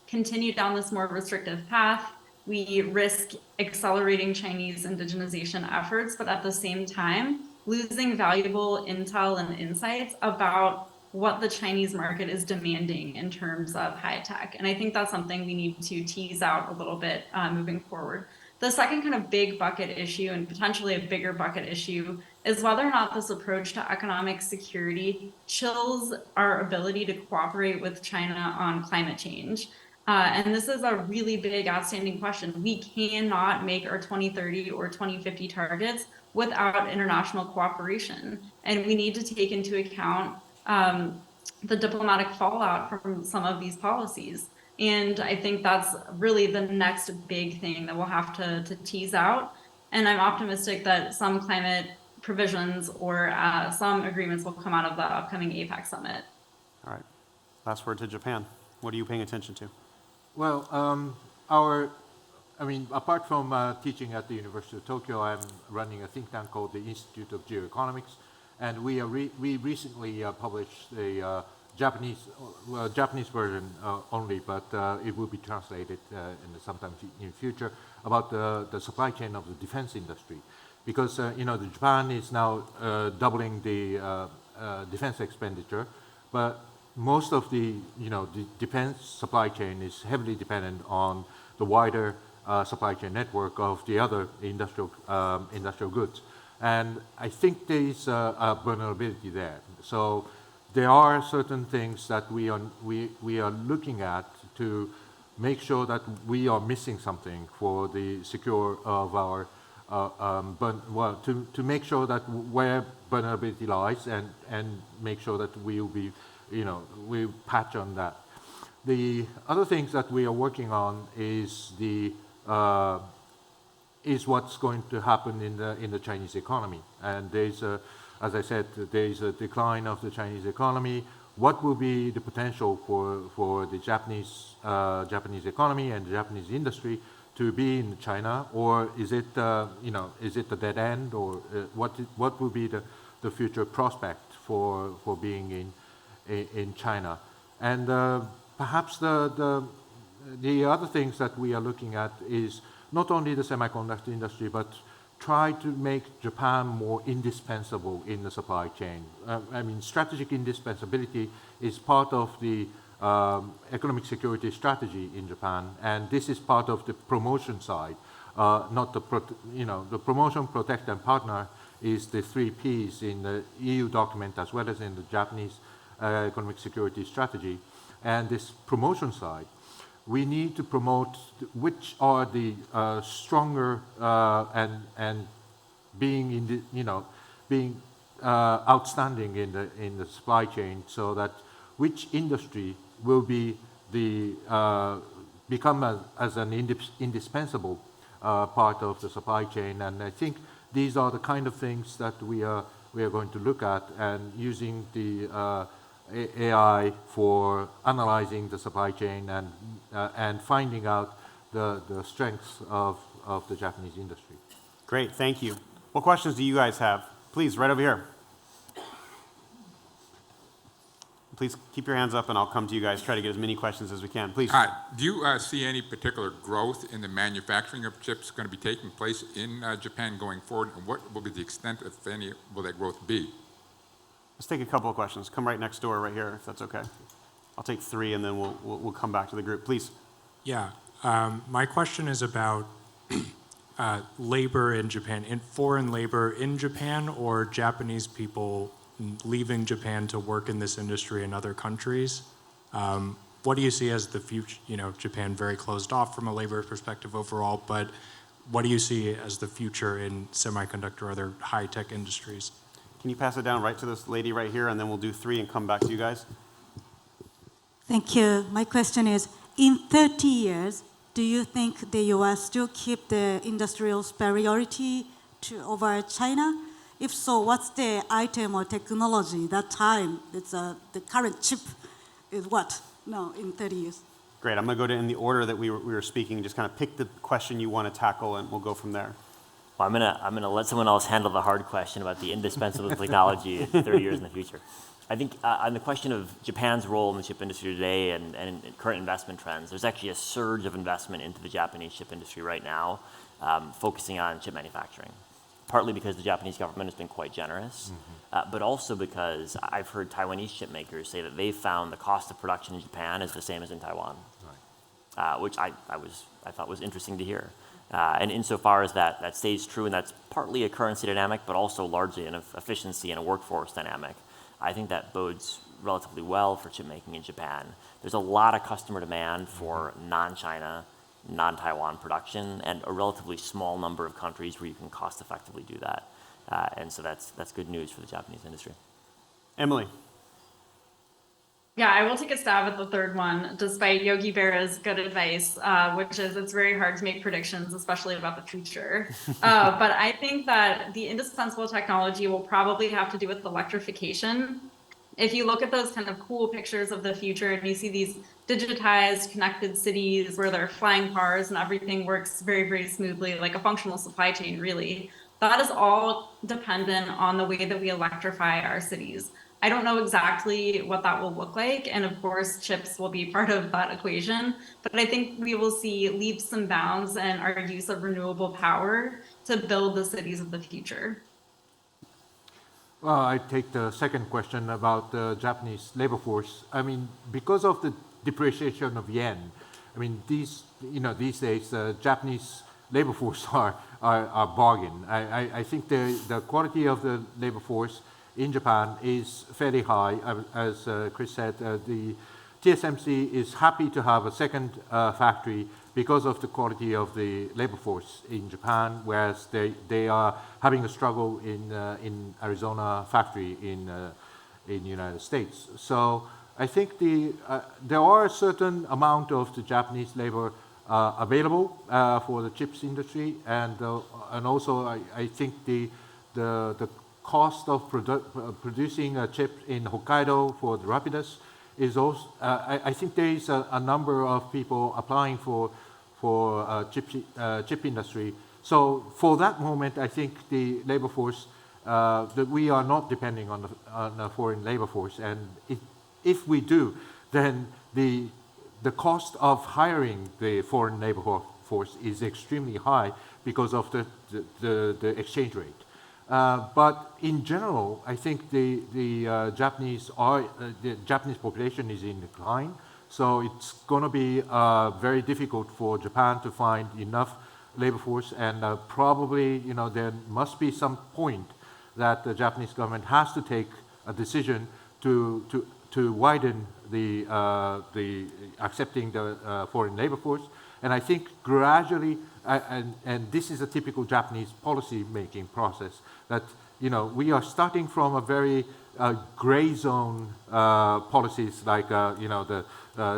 continue down this more restrictive path, we risk accelerating Chinese indigenization efforts, but at the same time, losing valuable intel and insights about what the Chinese market is demanding in terms of high tech. And I think that's something we need to tease out a little bit moving forward. The second kind of big bucket issue, and potentially a bigger bucket issue, is whether or not this approach to economic security chills our ability to cooperate with China on climate change. And this is a really big outstanding question. We cannot make our 2030 or 2050 targets without international cooperation. And we need to take into account the diplomatic fallout from some of these policies. And I think that's really the next big thing that we'll have to tease out. And I'm optimistic that some climate provisions or some agreements will come out of the upcoming APEC summit. All right. Last word to Japan. What are you paying attention to? Well, apart from teaching at the University of Tokyo, I'm running a think tank called the Institute of Geoeconomics, and we recently published a Japanese version only, but it will be translated sometime in the future, about the supply chain of the defense industry, because the Japan is now doubling the defense expenditure, but most of the defense supply chain is heavily dependent on the wider supply chain network of the other industrial goods, and I think there is a vulnerability there. So there are certain things that we are looking at to make sure that we are missing something for the secure of our, to make sure that where vulnerability lies and make sure that we will be, we patch on that. The other things that we are working on is what's going to happen in the Chinese economy. And there's as I said, there is a decline of the Chinese economy. What will be the potential for the Japanese economy and the Japanese industry to be in China, or is it is it a dead end, or what will be the future prospect for being in China? And perhaps the other things that we are looking at is not only the semiconductor industry, but try to make Japan more indispensable in the supply chain. I mean, strategic indispensability is part of the economic security strategy in Japan, and this is part of the promotion side. Not the the promotion, protect, and partner is the 3 Ps in the EU document as well as in the Japanese economic security strategy. And this promotion side, we need to promote which are the stronger and being in the being outstanding in the supply chain, so that which industry will be the become as an indispensable part of the supply chain. And I think these are the kind of things that we are going to look at, and using the AI for analyzing the supply chain and finding out the strengths of the Japanese industry. Great, thank you. What questions do you guys have? Please, right over here. Please keep your hands up and I'll come to you guys, try to get as many questions as we can. Please. Hi. Do you see any particular growth in the manufacturing of chips going to be taking place in Japan going forward? And what will be the extent, if any, will that growth be? Let's take a couple of questions. Come right next door right here, if that's okay. I'll take 3 and then we'll come back to the group. Please. Yeah. My question is about labor in Japan, foreign labor in Japan, or Japanese people leaving Japan to work in this industry in other countries. What do you see as the future? Japan very closed off from a labor perspective overall, but what do you see as the future in semiconductor or other high-tech industries? Can you pass it down right to this lady right here, and then we'll do 3 and come back to you guys? Thank you. My question is, in 30 years, do you think the U.S. still keep the industrial superiority over China? If so, what's the item or technology that time? It's the current chip is what? No, in 30 years. Great. I'm going to go in the order that we were speaking. Just kind of pick the question you want to tackle, and we'll go from there. Well, I'm gonna let someone else handle the hard question about the indispensable technology 30 years in the future. I think on the question of Japan's role in the chip industry today and current investment trends, there's actually a surge of investment into the Japanese chip industry right now, focusing on chip manufacturing. Partly because the Japanese government has been quite generous, but also because I've heard Taiwanese chip makers say that they found the cost of production in Japan is the same as in Taiwan, right. Which I thought was interesting to hear. And insofar as that stays true, and that's partly a currency dynamic, but also largely an efficiency and a workforce dynamic, I think that bodes relatively well for chip making in Japan. There's a lot of customer demand for non-China, non-Taiwan production, and a relatively small number of countries where you can cost effectively do that. And so that's good news for the Japanese industry. Emily. Yeah, I will take a stab at the third one, despite Yogi Berra's good advice, which is it's very hard to make predictions, especially about the future. But I think that the indispensable technology will probably have to do with electrification. If you look at those kind of cool pictures of the future and you see these digitized, connected cities where there are flying cars and everything works very, very smoothly, like a functional supply chain, really, that is all dependent on the way that we electrify our cities. I don't know exactly what that will look like, and of course, chips will be part of that equation, but I think we will see leaps and bounds in our use of renewable power to build the cities of the future. Well, I take the second question about the Japanese labor force. I mean, because of the depreciation of yen, I mean, these days, Japanese labor force are bargain. I think the quality of the labor force in Japan is fairly high. As Chris said, the TSMC is happy to have a second factory because of the quality of the labor force in Japan, whereas they are having a struggle in Arizona factory in United States. So I think there are a certain amount of the Japanese labor available for the chips industry, and also I think the cost of producing a chip in Hokkaido for the Rapidus is also. I think there is a number of people applying for chip industry. So for that moment, I think the labor force that we are not depending on the foreign labor force, and if we do, then the cost of hiring the foreign labor force is extremely high because of the exchange rate. But in general, I think the Japanese population is in decline, so it's going to be very difficult for Japan to find enough labor force, and probably there must be some point that the Japanese government has to take a decision to widen the accepting the foreign labor force. And I think gradually, and this is a typical Japanese policy making process, that we are starting from a very gray zone policies like the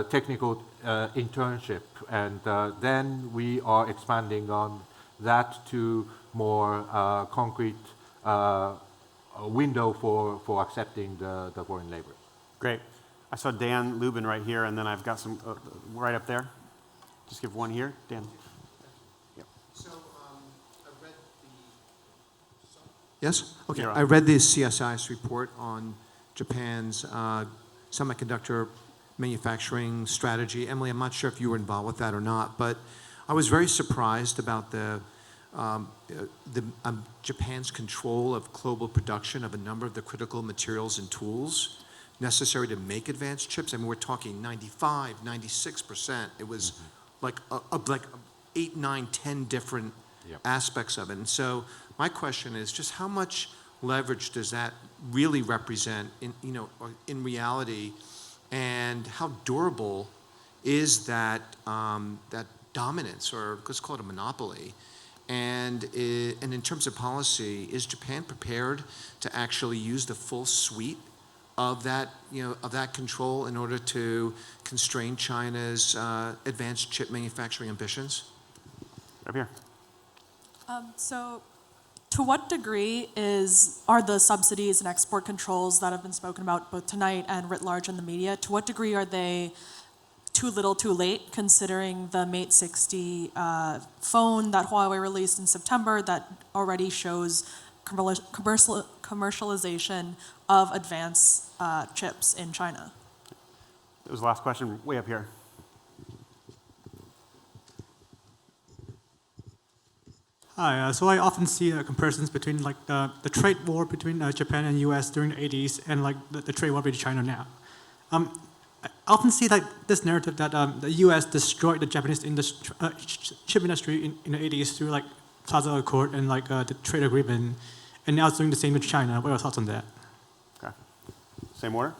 technical internship, and then we are expanding on that to more concrete window for accepting the foreign labor. Great. I saw Dan Lubin right here, and then I've got some right up there. Just give one here, Dan. Yep. So I read the. Yes. Okay. You're on. I read the CSIS report on Japan's semiconductor manufacturing strategy. Emily, I'm not sure if you were involved with that or not, but I was very surprised about Japan's control of global production of a number of the critical materials and tools necessary to make advanced chips. I mean, we're talking 95, 96%. It was like 8, 9, 10 different aspects of it. And so my question is just how much leverage does that really represent in reality, and how durable is that dominance, or let's call it a monopoly? And in terms of policy, is Japan prepared to actually use the full suite of that control in order to constrain China's advanced chip manufacturing ambitions? Up here. So, to what degree are the subsidies and export controls that have been spoken about both tonight and writ large in the media, to what degree are they too little too late, considering the Mate 60 phone that Huawei released in September that already shows commercialization of advanced chips in China? That was the last question, way up here. Hi, so I often see comparisons between the trade war between Japan and US during the 80s and the trade war with China now. I often see this narrative that the US destroyed the Japanese chip industry in the 80s through Plaza Accord and the trade agreement, and now it's doing the same with China. What are your thoughts on that? Okay. Same order?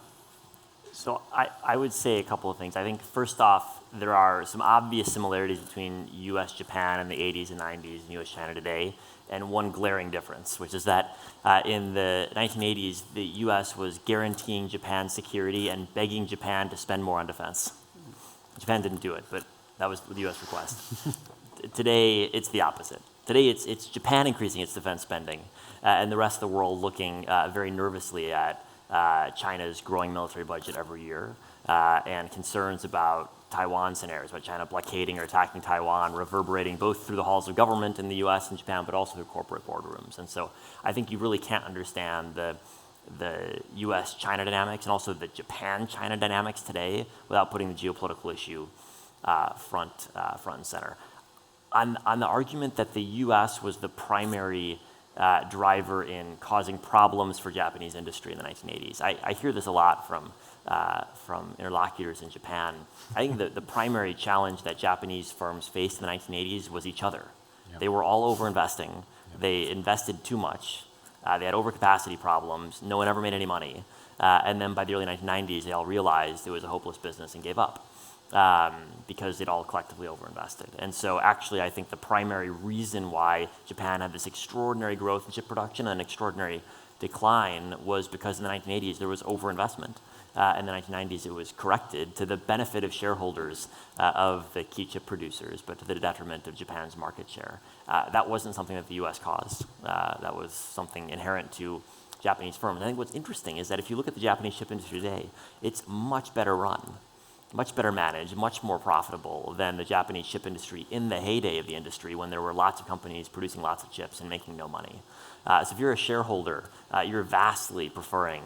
So I would say a couple of things. I think first off, there are some obvious similarities between U.S. Japan in the 80s and 90s and U.S. China today, and one glaring difference, which is that in the 1980s, the U.S. was guaranteeing Japan's security and begging Japan to spend more on defense. Japan didn't do it, but that was the U.S. request. Today, it's the opposite. Today, it's Japan increasing its defense spending, and the rest of the world looking very nervously at China's growing military budget every year, and concerns about Taiwan scenarios, about China blockading or attacking Taiwan, reverberating both through the halls of government in the US and Japan, but also through corporate boardrooms. And so I think you really can't understand the US-China dynamics and also the Japan-China dynamics today without putting the geopolitical issue front and center. On the argument that the US was the primary driver in causing problems for Japanese industry in the 1980s. I hear this a lot from interlocutors in Japan. I think the primary challenge that Japanese firms faced in the 1980s was each other. Yep. They were all over investing. Yep. They invested too much. They had overcapacity problems. No one ever made any money. And then by the early 1990s, they all realized it was a hopeless business and gave up because they'd all collectively overinvested. And so actually, I think the primary reason why Japan had this extraordinary growth in chip production and extraordinary decline was because in the 1980s, there was overinvestment. In the 1990s, it was corrected to the benefit of shareholders of the key chip producers, but to the detriment of Japan's market share. That wasn't something that the U.S. caused. That was something inherent to Japanese firms. And I think what's interesting is that if you look at the Japanese chip industry today, it's much better run, much better managed, much more profitable than the Japanese chip industry in the heyday of the industry when there were lots of companies producing lots of chips and making no money. So if you're a shareholder, you're vastly preferring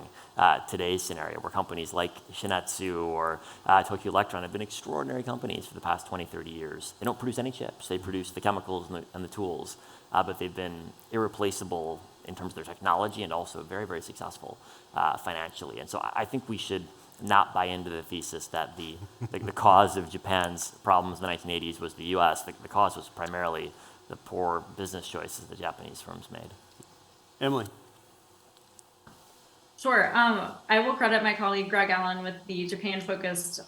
today's scenario where companies like Shinetsu or Tokyo Electron have been extraordinary companies for the past 20, 30 years. They don't produce any chips. They produce the chemicals and the tools, but they've been irreplaceable in terms of their technology and also very, very successful financially. And so I think we should not buy into the thesis that the cause of Japan's problems in the 1980s was the U.S. The cause was primarily the poor business choices the Japanese firms made. Emily. Sure. I will credit my colleague Greg Allen with the Japan-focused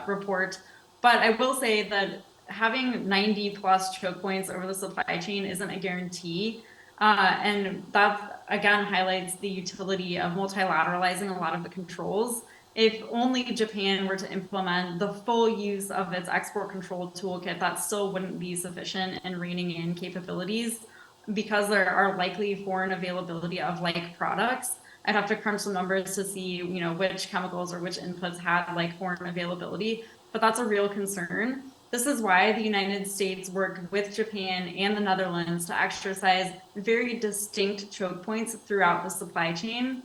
report, but I will say that having 90 plus choke points over the supply chain isn't a guarantee. And that, again, highlights the utility of multilateralizing a lot of the controls. If only Japan were to implement the full use of its export control toolkit, that still wouldn't be sufficient in reining in capabilities because there are likely foreign availability of like products. I'd have to crunch some numbers to see, which chemicals or which inputs had like foreign availability, but that's a real concern. This is why the United States worked with Japan and the Netherlands to exercise very distinct choke points throughout the supply chain,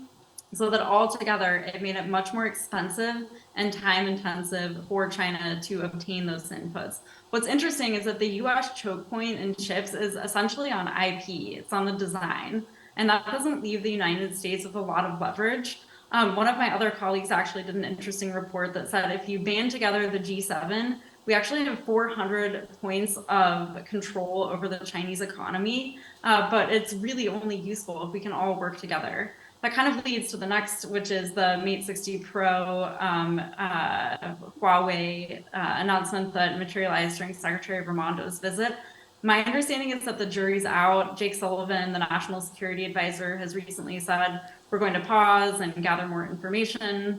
so that altogether it made it much more expensive and time intensive for China to obtain those inputs. What's interesting is that the U.S. choke point in chips is essentially on IP, it's on the design, and that doesn't leave the United States with a lot of leverage. One of my other colleagues actually did an interesting report that said if you band together the G7, we actually have 400 points of control over the Chinese economy, but it's really only useful if we can all work together. That kind of leads to the next, which is the Mate 60 Pro Huawei announcement that materialized during Secretary Raimondo's visit. My understanding is that the jury's out. Jake Sullivan, the National Security Advisor, has recently said, we're going to pause and gather more information.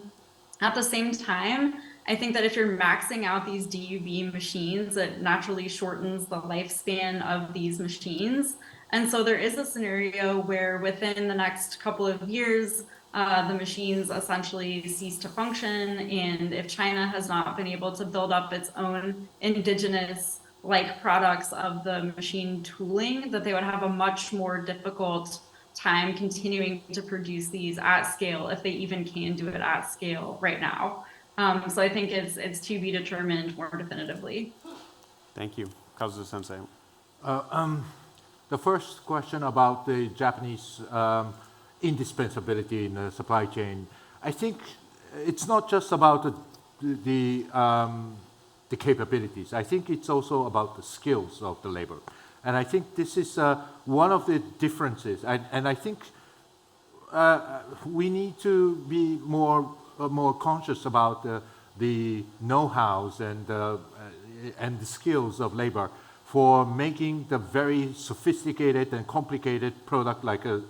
At the same time, I think that if you're maxing out these DUV machines, it naturally shortens the lifespan of these machines. And so there is a scenario where within the next couple of years, the machines essentially cease to function. And if China has not been able to build up its own indigenous like products of the machine tooling, that they would have a much more difficult time continuing to produce these at scale, if they even can do it at scale right now. So I think it's to be determined more definitively. Thank you. Kazuo-sensei. The first question about the Japanese indispensability in the supply chain, I think it's not just about the capabilities. I think it's also about the skills of the labor. And I think this is one of the differences. And I think we need to be more conscious about the know-hows and the skills of labor for making the very sophisticated and complicated product like a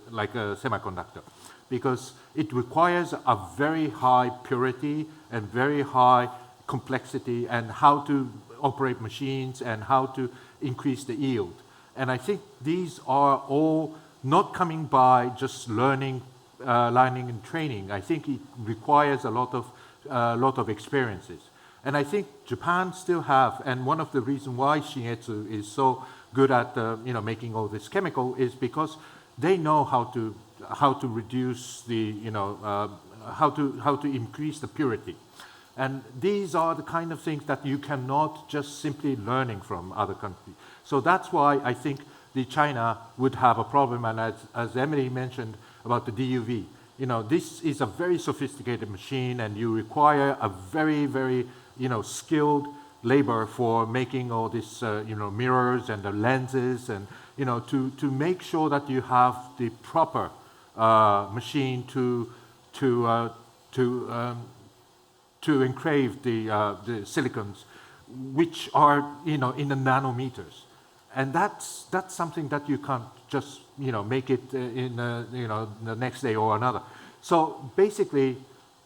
semiconductor, because it requires a very high purity and very high complexity and how to operate machines and how to increase the yield. And I think these are all not coming by just learning and training. I think it requires a lot of experiences. And I think Japan still have, and one of the reasons why Shinetsu is so good at making all this chemical is because they know how to reduce the how to increase the purity. And these are the kind of things that you cannot just simply learning from other countries. So that's why I think the China would have a problem. And as Emily mentioned about the DUV, this is a very sophisticated machine, and you require a very, very skilled labor for making all this mirrors and the lenses, and to make sure that you have the proper machine to engrave the silicons, which are in the nanometers, and that's something that you can't just make it in the next day or another. So basically,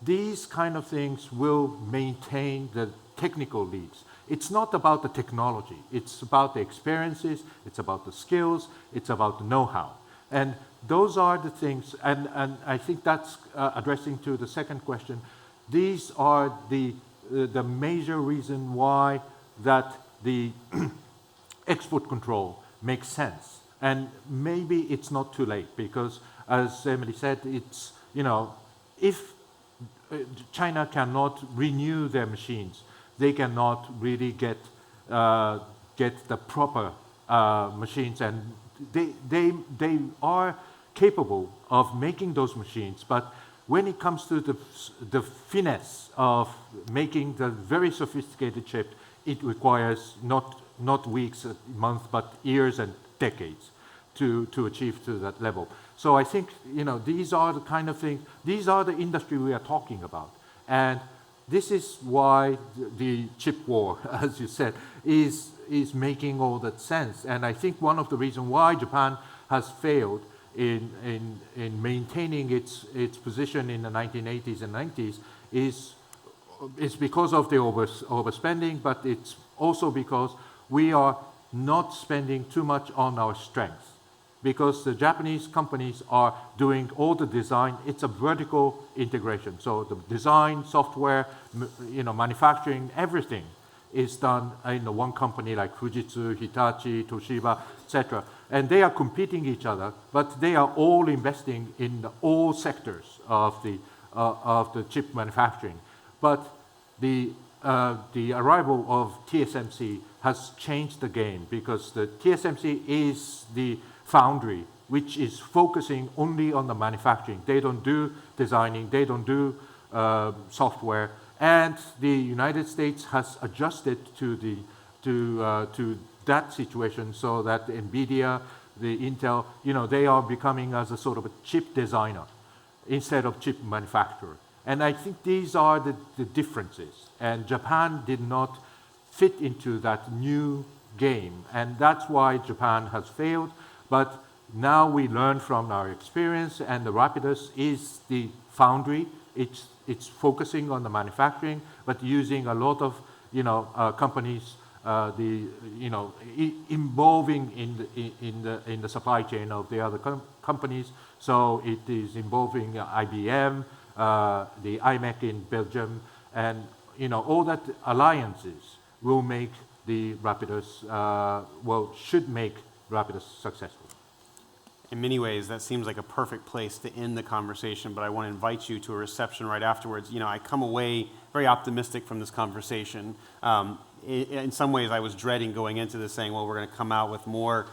these kind of things will maintain the technical leads. It's not about the technology. It's about the experiences. It's about the skills. It's about the know-how. And those are the things, and I think that's addressing to the second question. These are the major reason why that the export control makes sense. And maybe it's not too late because, as Emily said, it's, if China cannot renew their machines, they cannot really get the proper machines, and they are capable of making those machines, but when it comes to the finesse of making the very sophisticated chip, it requires not weeks, months, but years and decades to achieve to that level. So I think these are the kind of things, these are the industry we are talking about, and this is why the chip war, as you said, is making all that sense. And I think one of the reasons why Japan has failed in maintaining its position in the 1980s and 90s is because of the overspending, but it's also because we are not spending too much on our strengths. Because the Japanese companies are doing all the design, it's a vertical integration. So the design, software, manufacturing, everything is done in one company like Fujitsu, Hitachi, Toshiba, etc. And they are competing each other, but they are all investing in all sectors of the chip manufacturing. But the arrival of TSMC has changed the game because the TSMC is the foundry, which is focusing only on the manufacturing. They don't do designing, they don't do software, and the United States has adjusted to that situation so that NVIDIA, the Intel, they are becoming as a sort of a chip designer instead of chip manufacturer. And I think these are the differences. And Japan did not fit into that new game, and that's why Japan has failed. But now we learn from our experience, and the Rapidus is the foundry. It's focusing on the manufacturing, but using a lot of companies, involving in the supply chain of the other companies. So it is involving IBM, the IMEC in Belgium, and all that alliances will make the Rapidus should make Rapidus successful. In many ways, that seems like a perfect place to end the conversation, but I want to invite you to a reception right afterwards. I come away very optimistic from this conversation. In some ways, I was dreading going into this saying, well, we're going to come out with more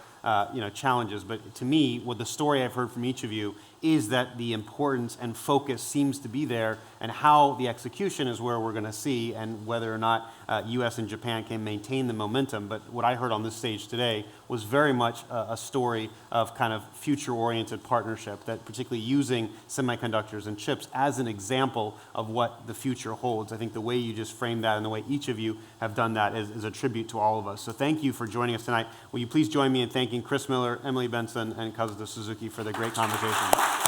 challenges. But to me, what the story I've heard from each of you is that the importance and focus seems to be there, and how the execution is where we're going to see, and whether or not U.S. and Japan can maintain the momentum. But what I heard on this stage today was very much a story of kind of future-oriented partnership, that particularly using semiconductors and chips as an example of what the future holds. I think the way you just framed that and the way each of you have done that is a tribute to all of us. So thank you for joining us tonight. Will you please join me in thanking Chris Miller, Emily Benson, and Kazuto Suzuki for the great conversation.